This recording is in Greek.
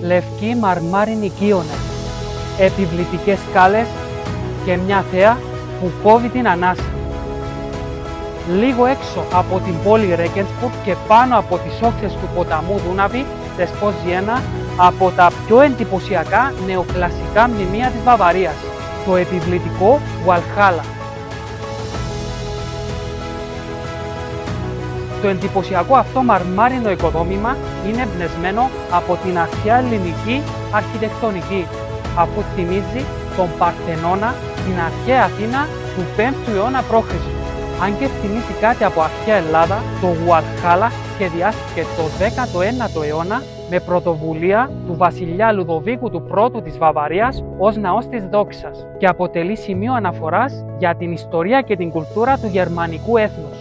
λευκή μαρμάρινη οικίωνες, επιβλητικές σκάλες και μια θέα που κόβει την ανάσα. Λίγο έξω από την πόλη Ρέγκενσμπουργκ και πάνω από τις όχθες του ποταμού Δούναβη δεσπόζει ένα από τα πιο εντυπωσιακά νεοκλασικά μνημεία της Βαβαρίας, το επιβλητικό Βαλχάλα. Το εντυπωσιακό αυτό μαρμάρινο οικοδόμημα είναι εμπνευσμένο από την αρχαία ελληνική αρχιτεκτονική, αφού θυμίζει τον Παρθενώνα στην αρχαία Αθήνα του 5ου αιώνα π.Χ. Αν και θυμίζει κάτι από αρχαία Ελλάδα, το Βαλχάλα σχεδιάστηκε το 19ο αιώνα με πρωτοβουλία του βασιλιά Λουδοβίκου του Πρώτου της Βαβαρίας ως ναός της δόξας και αποτελεί σημείο αναφοράς για την ιστορία και την κουλτούρα του γερμανικού έθνους.